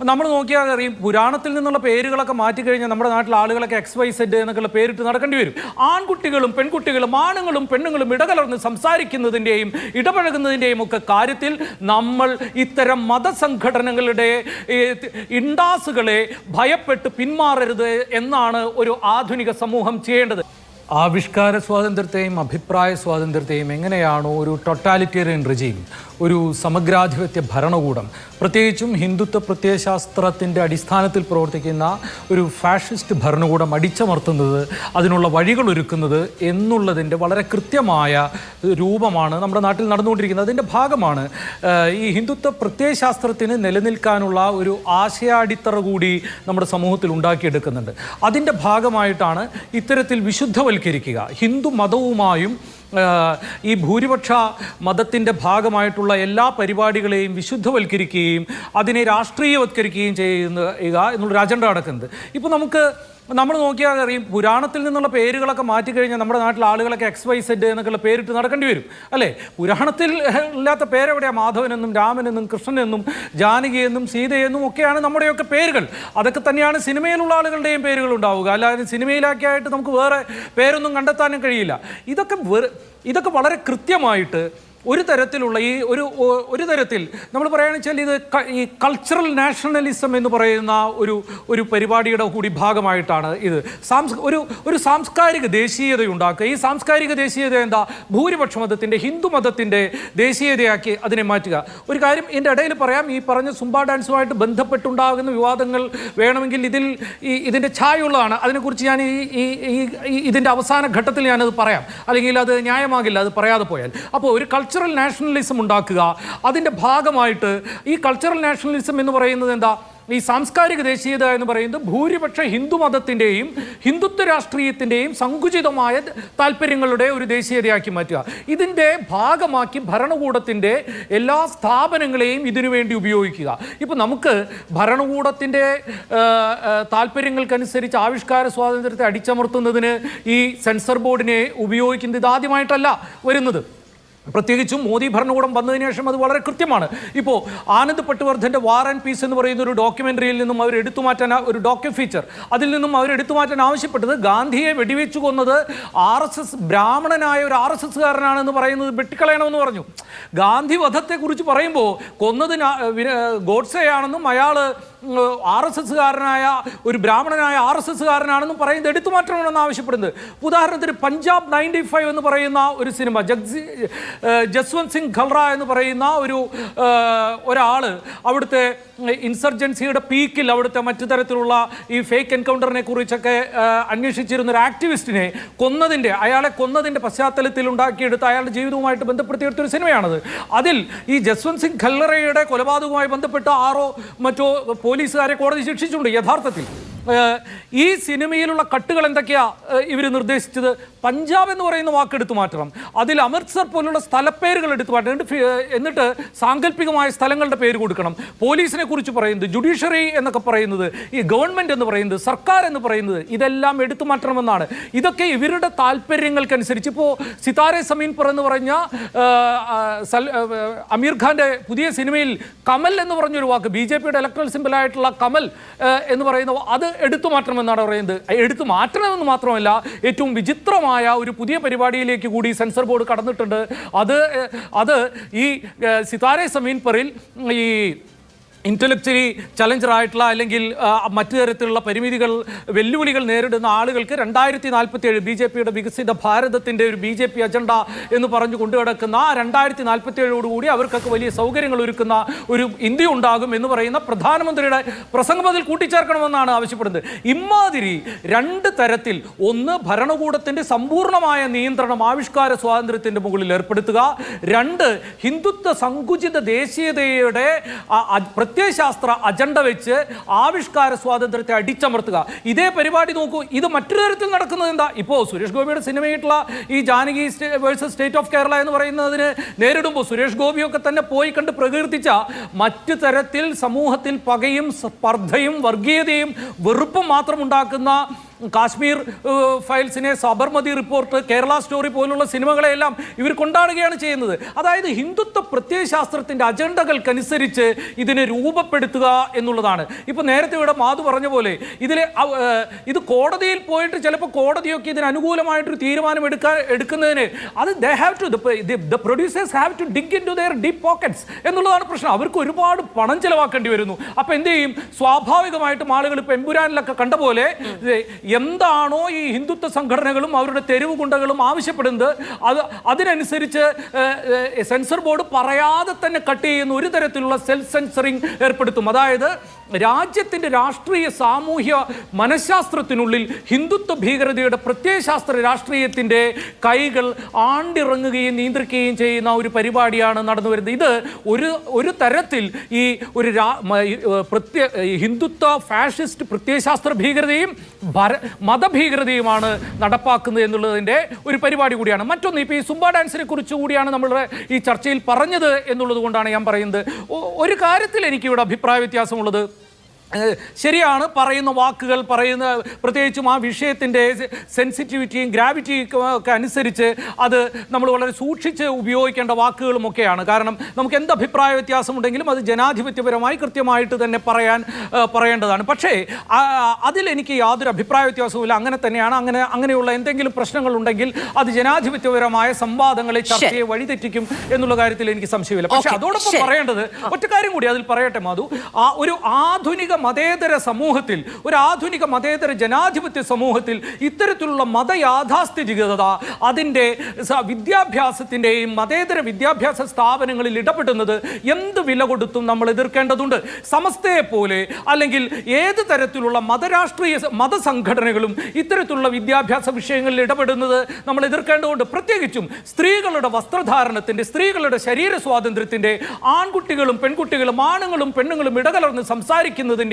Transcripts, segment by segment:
നമ്മൾ നോക്കിയാൽ അറിയും, പുരാണത്തിൽ നിന്നുള്ള പേരുകളൊക്കെ മാറ്റിക്കഴിഞ്ഞാൽ നമ്മുടെ നാട്ടിലെ ആളുകളൊക്കെ XYZ എന്നൊക്കെയുള്ള പേരിട്ട് നടക്കേണ്ടി വരും. ആൺകുട്ടികളും പെൺകുട്ടികളും ആണുങ്ങളും പെണ്ണുങ്ങളും ഇടകലർന്ന് സംസാരിക്കുന്നതിൻ്റെയും ഇടപഴകുന്നതിൻ്റെയും ഒക്കെ കാര്യത്തിൽ നമ്മൾ ഇത്തരം മതസംഘടനകളുടെ ഇണ്ടാസുകളെ ഭയപ്പെട്ട് പിന്മാറരുത് എന്നാണ് ഒരു ആധുനിക സമൂഹം ചെയ്യേണ്ടത്. ആവിഷ്കാര സ്വാതന്ത്ര്യത്തെയും അഭിപ്രായ സ്വാതന്ത്ര്യത്തെയും എങ്ങനെയാണോ ഒരു ടോട്ടാലിറ്റേറിയൻ റെജീം, ഒരു സമഗ്രാധിപത്യ ഭരണകൂടം, പ്രത്യേകിച്ചും ഹിന്ദുത്വ പ്രത്യയശാസ്ത്രത്തിൻ്റെ അടിസ്ഥാനത്തിൽ പ്രവർത്തിക്കുന്ന ഒരു ഫാഷിസ്റ്റ് ഭരണകൂടം അടിച്ചമർത്തുന്നത്, അതിനുള്ള വഴികൾ ഒരുക്കുന്നത് എന്നുള്ളതിൻ്റെ വളരെ കൃത്യമായ രൂപമാണ് നമ്മുടെ നാട്ടിൽ നടന്നുകൊണ്ടിരിക്കുന്നത്. അതിൻ്റെ ഭാഗമാണ് ഈ ഹിന്ദുത്വ പ്രത്യയശാസ്ത്രത്തിന് നിലനിൽക്കാനുള്ള ഒരു ആശയാടിത്തറ കൂടി നമ്മുടെ സമൂഹത്തിൽ ഉണ്ടാക്കിയെടുക്കുന്നുണ്ട്. അതിൻ്റെ ഭാഗമായിട്ടാണ് ഇത്തരത്തിൽ വിശുദ്ധവൽക്കരിക്കുക, ഹിന്ദു മതവുമായും ഈ ഭൂരിപക്ഷ മതത്തിൻ്റെ ഭാഗമായിട്ടുള്ള എല്ലാ പരിപാടികളെയും വിശുദ്ധവൽക്കരിക്കുകയും അതിനെ രാഷ്ട്രീയവത്കരിക്കുകയും ചെയ്യുക എന്നുള്ളൊരു അജണ്ട നടക്കുന്നത്. ഇപ്പോൾ നമ്മൾ നോക്കിയാൽ അറിയും, പുരാണത്തിൽ നിന്നുള്ള പേരുകളൊക്കെ മാറ്റിക്കഴിഞ്ഞാൽ നമ്മുടെ നാട്ടിലെ ആളുകളൊക്കെ XYZ എന്നൊക്കെയുള്ള പേരിട്ട് നടക്കേണ്ടി വരും, അല്ലേ? പുരാണത്തിൽ ഇല്ലാത്ത പേരെവിടെയാണ്? മാധവനെന്നും രാമനെന്നും കൃഷ്ണനെന്നും ജാനകിയെന്നും സീതയെന്നും ഒക്കെയാണ് നമ്മുടെയൊക്കെ പേരുകൾ. അതൊക്കെ തന്നെയാണ് സിനിമയിലുള്ള ആളുകളുടെയും പേരുകൾ ഉണ്ടാവുക. അല്ലാതെ സിനിമയിലാക്കിയായിട്ട് നമുക്ക് വേറെ പേരൊന്നും കണ്ടെത്താനും കഴിയില്ല. ഇതൊക്കെ വളരെ കൃത്യമായിട്ട് ഒരു തരത്തിലുള്ള ഒരു തരത്തിൽ നമ്മൾ പറയുകയാണെന്ന് വെച്ചാൽ ഇത് ഈ കൾച്ചറൽ നാഷണലിസം എന്ന് പറയുന്ന ഒരു പരിപാടിയുടെ കൂടി ഭാഗമായിട്ടാണ് ഇത് ഒരു സാംസ്കാരിക ദേശീയത ഉണ്ടാക്കുക. ഈ സാംസ്കാരിക ദേശീയത എന്താ? ഭൂരിപക്ഷ മതത്തിൻ്റെ, ഹിന്ദു മതത്തിൻ്റെ ദേശീയതയാക്കി അതിനെ മാറ്റുക. ഒരു കാര്യം എൻ്റെ ഇടയിൽ പറയാം, ഈ പറഞ്ഞ സുംബ ഡാൻസുമായിട്ട് ബന്ധപ്പെട്ടുണ്ടാകുന്ന വിവാദങ്ങൾ വേണമെങ്കിൽ ഇതിൻ്റെ ഛായുള്ളതാണ്. അതിനെക്കുറിച്ച് ഞാൻ ഇതിൻ്റെ അവസാന ഘട്ടത്തിൽ ഞാനത് പറയാം, അല്ലെങ്കിൽ അത് ന്യായമാകില്ല അത് പറയാതെ പോയാൽ. അപ്പോൾ ഒരു കൾച്ചറൽ നാഷണലിസം ഉണ്ടാക്കുക, അതിൻ്റെ ഭാഗമായിട്ട് ഈ കൾച്ചറൽ നാഷണലിസം എന്ന് പറയുന്നത് എന്താ? ഈ സാംസ്കാരിക ദേശീയത എന്ന് പറയുന്നത് ഭൂരിപക്ഷ ഹിന്ദു മതത്തിൻ്റെയും ഹിന്ദുത്വ രാഷ്ട്രീയത്തിൻ്റെയും സങ്കുചിതമായ താല്പര്യങ്ങളുടെ ഒരു ദേശീയതയാക്കി മാറ്റുക. ഇതിൻ്റെ ഭാഗമാക്കി ഭരണകൂടത്തിൻ്റെ എല്ലാ സ്ഥാപനങ്ങളെയും ഇതിനുവേണ്ടി ഉപയോഗിക്കുക. ഇപ്പോൾ നമുക്ക് ഭരണകൂടത്തിൻ്റെ താല്പര്യങ്ങൾക്കനുസരിച്ച് ആവിഷ്കാര സ്വാതന്ത്ര്യത്തെ അടിച്ചമർത്തുന്നതിന് ഈ സെൻസർ ബോർഡിനെ ഉപയോഗിക്കുന്നത് ഇതാദ്യമായിട്ടല്ല വരുന്നത്. പ്രത്യേകിച്ചും മോദി ഭരണകൂടം വന്നതിന് ശേഷം അത് വളരെ കൃത്യമാണ്. ഇപ്പോൾ ആനന്ദ് പട്വർദ്ധൻ്റെ വാർ ആൻഡ് പീസ് എന്ന് പറയുന്ന ഒരു ഡോക്യുമെൻ്ററിയിൽ നിന്നും അവർ എടുത്തുമാറ്റാൻ, ഒരു ഫീച്ചർ അതിൽ നിന്നും അവർ എടുത്തുമാറ്റാൻ ആവശ്യപ്പെട്ടത് ഗാന്ധിയെ വെടിവെച്ചു കൊന്നത് RSS ബ്രാഹ്മണനായ ഒരു RSSകാരനാണെന്ന് പറയുന്നത് വെട്ടിക്കളയണമെന്ന് പറഞ്ഞു. ഗാന്ധി വധത്തെക്കുറിച്ച് പറയുമ്പോൾ കൊന്നത് ഗോഡ്സെയാണെന്നും അയാൾ RSSകാരനായ ഒരു ബ്രാഹ്മണനായ RSSകാരനാണെന്നും പറയുന്നത് എടുത്തുമാറ്റണമെന്ന് ആവശ്യപ്പെടുന്നത്. ഉദാഹരണത്തിന് പഞ്ചാബ് 95 എന്ന് പറയുന്ന ഒരു സിനിമ, ജസ്വന്ത് സിംഗ് ഖൽറ എന്ന് പറയുന്ന ഒരാൾ അവിടുത്തെ ഇൻസർജൻസിയുടെ പീക്കിൽ അവിടുത്തെ മറ്റു തരത്തിലുള്ള ഈ ഫേക്ക് എൻകൗണ്ടറിനെ കുറിച്ചൊക്കെ അന്വേഷിച്ചിരുന്ന ഒരു ആക്ടിവിസ്റ്റിനെ അയാളെ കൊന്നതിൻ്റെ പശ്ചാത്തലത്തിൽ ഉണ്ടാക്കിയെടുത്ത് അയാളുടെ ജീവിതവുമായിട്ട് ബന്ധപ്പെടുത്തിയെടുത്തൊരു സിനിമയാണത്. അതിൽ ഈ ജസ്വന്ത് സിംഗ് ഖൽറയുടെ കൊലപാതകവുമായി ബന്ധപ്പെട്ട് 6 മറ്റോ പോലീസുകാരെ കോടതി ശിക്ഷിച്ചിട്ടുണ്ട്. യഥാർത്ഥത്തിൽ ഈ സിനിമയിലുള്ള കട്ടുകൾ എന്തൊക്കെയാ ഇവർ നിർദ്ദേശിച്ചത്? പഞ്ചാബ് എന്ന് പറയുന്ന വാക്കെടുത്തു മാറ്റണം, അതിൽ അമൃത്സർ പോലുള്ള സ്ഥലപ്പേരുകൾ എടുത്തു മാറ്റണം, എന്നിട്ട് സാങ്കല്പികമായ സ്ഥലങ്ങളുടെ പേര് കൊടുക്കണം. പോലീസിനെ കുറിച്ച് പറയുന്നത്, ജുഡീഷ്യറി എന്നൊക്കെ പറയുന്നത്, ഈ ഗവൺമെൻറ് എന്ന് പറയുന്നത്, സർക്കാർ എന്ന് പറയുന്നത്, ഇതെല്ലാം എടുത്തു മാറ്റണമെന്നാണ്. ഇതൊക്കെ ഇവരുടെ താല്പര്യങ്ങൾക്കനുസരിച്ച്. ഇപ്പോൾ സിതാരെ സമീൻ പർ എന്ന് പറഞ്ഞ അമീർ ഖാൻ്റെ പുതിയ സിനിമയിൽ കമൽ എന്ന് പറഞ്ഞൊരു വാക്ക്, BJPയുടെ ഇലക്ട്രൽ സിംബലായിട്ടുള്ള കമൽ എന്ന് പറയുന്ന അത് എടുത്തു മാറ്റണമെന്നാണ് പറയുന്നത്. എടുത്തു മാറ്റണമെന്ന് മാത്രമല്ല, ഏറ്റവും വിചിത്രമായ ഒരു പുതിയ പരിപാടിയിലേക്ക് കൂടി സെൻസർ ബോർഡ് കടന്നിട്ടുണ്ട്. അത് ഈ സിതാരെ സമീൻ പറിൽ ഈ ഇൻ്റലക്ച്വലി ചലഞ്ചറായിട്ടുള്ള അല്ലെങ്കിൽ മറ്റു തരത്തിലുള്ള വെല്ലുവിളികൾ നേരിടുന്ന ആളുകൾക്ക് 2047 BJPയുടെ വികസിത ഭാരതത്തിൻ്റെ ഒരു BJP അജണ്ട എന്ന് പറഞ്ഞു കൊണ്ടുകിടക്കുന്ന 2047 അവർക്കൊക്കെ വലിയ സൗകര്യങ്ങൾ ഒരുക്കുന്ന ഒരു ഇന്ത്യ ഉണ്ടാകും എന്ന് പറയുന്ന പ്രധാനമന്ത്രിയുടെ പ്രസംഗം അതിൽ കൂട്ടിച്ചേർക്കണമെന്നാണ് ആവശ്യപ്പെടുന്നത്. ഇമാതിരി 2 തരത്തിൽ, ഒന്ന് ഭരണകൂടത്തിൻ്റെ സമ്പൂർണ്ണമായ നിയന്ത്രണം ആവിഷ്കാര സ്വാതന്ത്ര്യത്തിൻ്റെ മുകളിൽ ഏർപ്പെടുത്തുക, 2 ഹിന്ദുത്വ സങ്കുചിത ദേശീയതയുടെ പ്രത്യയശാസ്ത്ര അജണ്ട വെച്ച് ആവിഷ്കാര സ്വാതന്ത്ര്യത്തെ അടിച്ചമർത്തുക. ഇതേ പരിപാടി നോക്കൂ, ഇത് മറ്റൊരു തരത്തിൽ നടക്കുന്നത് എന്താ? ഇപ്പോൾ സുരേഷ് ഗോപിയുടെ സിനിമയായിട്ടുള്ള ഈ Janaki versus state of Kerala എന്ന് പറയുന്നതിന് നേരിടുമ്പോൾ സുരേഷ് ഗോപിയൊക്കെ തന്നെ പോയി കണ്ട് പ്രകീർത്തിച്ച മറ്റു തരത്തിൽ സമൂഹത്തിൽ പകയും സ്പർദ്ധയും വർഗീയതയും വെറുപ്പും മാത്രം ഉണ്ടാക്കുന്ന കാശ്മീർ ഫയൽസിനെ, സബർമതി റിപ്പോർട്ട്, കേരള സ്റ്റോറി പോലുള്ള സിനിമകളെല്ലാം ഇവർ കൊണ്ടാടുകയാണ് ചെയ്യുന്നത്. അതായത് ഹിന്ദുത്വ പ്രത്യയശാസ്ത്രത്തിൻ്റെ അജണ്ടകൾക്കനുസരിച്ച് ഇതിനെ രൂപപ്പെടുത്തുക എന്നുള്ളതാണ്. ഇപ്പം നേരത്തെ ഇവിടെ മാധു പറഞ്ഞ പോലെ ഇത് കോടതിയിൽ പോയിട്ട് ചിലപ്പോൾ കോടതിയൊക്കെ ഇതിന് അനുകൂലമായിട്ടൊരു തീരുമാനം എടുക്കുന്നതിന് അത് the producers have to dig into their deep pockets എന്നുള്ളതാണ് പ്രശ്നം. അവർക്ക് ഒരുപാട് പണം ചെലവാക്കേണ്ടി വരുന്നു. അപ്പോൾ എന്ത് ചെയ്യും? സ്വാഭാവികമായിട്ടും ആളുകൾ ഇപ്പോൾ എമ്പുരാനിലൊക്കെ കണ്ട പോലെ എന്താണോ ഈ ഹിന്ദുത്വ സംഘടനകളും അവരുടെ തെരുവ് ഗുണ്ടകളും ആവശ്യപ്പെടുന്നത് അതിനനുസരിച്ച് സെൻസർ ബോർഡ് പറയാതെ തന്നെ കട്ട് ചെയ്യുന്ന ഒരു തരത്തിലുള്ള സെൽഫ് സെൻസറിങ് ഏർപ്പെടുത്തും. അതായത് രാജ്യത്തിൻ്റെ രാഷ്ട്രീയ സാമൂഹ്യ മനഃശാസ്ത്രത്തിനുള്ളിൽ ഹിന്ദുത്വ ഭീകരതയുടെ പ്രത്യയശാസ്ത്ര രാഷ്ട്രീയത്തിൻ്റെ കൈകൾ ആണ്ടിറങ്ങുകയും നിയന്ത്രിക്കുകയും ചെയ്യുന്ന ഒരു പരിപാടിയാണ് നടന്നു വരുന്നത്. ഇത് ഒരു തരത്തിൽ ഈ ഒരു ഹിന്ദുത്വ ഫാഷിസ്റ്റ് പ്രത്യയശാസ്ത്ര ഭീകരതയും മതഭീകരതയും നടപ്പാക്കുന്നത് എന്നുള്ളതിൻ്റെ ഒരു പരിപാടി കൂടിയാണ്. മറ്റൊന്ന്, ഇപ്പോൾ ഈ സുംബ ഡാൻസിനെ കുറിച്ച് കൂടിയാണ് നമ്മളുടെ ഈ ചർച്ചയിൽ പറഞ്ഞത് എന്നുള്ളത് കൊണ്ടാണ് ഞാൻ പറയുന്നത്. ഒരു കാര്യത്തിൽ എനിക്കിവിടെ അഭിപ്രായ വ്യത്യാസമുള്ളത്, ശരിയാണ്, പറയുന്ന വാക്കുകൾ പ്രത്യേകിച്ചും ആ വിഷയത്തിൻ്റെ സെൻസിറ്റിവിറ്റിയും ഗ്രാവിറ്റിയും ഒക്കെ അനുസരിച്ച് അത് നമ്മൾ വളരെ സൂക്ഷിച്ച് ഉപയോഗിക്കേണ്ട വാക്കുകളുമൊക്കെയാണ്. കാരണം നമുക്ക് എന്ത് അഭിപ്രായ വ്യത്യാസമുണ്ടെങ്കിലും അത് ജനാധിപത്യപരമായി കൃത്യമായിട്ട് തന്നെ പറയേണ്ടതാണ്. പക്ഷേ അതിലെനിക്ക് യാതൊരു അഭിപ്രായ വ്യത്യാസവുമില്ല. അങ്ങനെ തന്നെയാണ്. അങ്ങനെയുള്ള എന്തെങ്കിലും പ്രശ്നങ്ങളുണ്ടെങ്കിൽ അത് ജനാധിപത്യപരമായ സംവാദങ്ങളെ, ചർച്ചയെ വഴിതെറ്റിക്കും എന്നുള്ള കാര്യത്തിൽ എനിക്ക് സംശയമില്ല. പക്ഷേ അതോടൊപ്പം പറയേണ്ടത് ഒറ്റ കാര്യം കൂടി അതിൽ പറയട്ടെ മാധു. ഒരു ആധുനിക മതേതര സമൂഹത്തിൽ, ഒരു ആധുനിക മതേതര ജനാധിപത്യ സമൂഹത്തിൽ ഇത്തരത്തിലുള്ള മതയാഥാസ്ഥിതികത അതിൻ്റെ വിദ്യാഭ്യാസത്തിൻ്റെയും മതേതര വിദ്യാഭ്യാസ സ്ഥാപനങ്ങളിൽ ഇടപെടുന്നത് എന്ത് വില കൊടുത്തും നമ്മൾ എതിർക്കേണ്ടതുണ്ട്. സമസ്തയെ പോലെ അല്ലെങ്കിൽ ഏത് തരത്തിലുള്ള മതസംഘടനകളും ഇത്തരത്തിലുള്ള വിദ്യാഭ്യാസ വിഷയങ്ങളിൽ ഇടപെടുന്നത് നമ്മൾ എതിർക്കേണ്ടതുണ്ട്. പ്രത്യേകിച്ചും സ്ത്രീകളുടെ വസ്ത്രധാരണത്തിൻ്റെ, സ്ത്രീകളുടെ ശരീര സ്വാതന്ത്ര്യത്തിൻ്റെ, ആൺകുട്ടികളും പെൺകുട്ടികളും ആണുങ്ങളും പെണ്ണുങ്ങളും ഇടകലർന്ന് സംസാരിക്കുന്നതിൻ്റെയും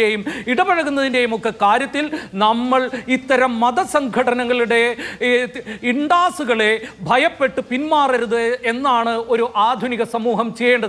ഇടപഴകുന്നതിൻ്റെയും ഒക്കെ കാര്യത്തിൽ നമ്മൾ ഇത്തരം മതസംഘടനകളുടെ ഇണ്ടാസുകളെ ഭയപ്പെട്ട് പിന്മാറരുത് എന്നാണ് ഒരു ആധുനിക സമൂഹം ചെയ്യേണ്ടത്.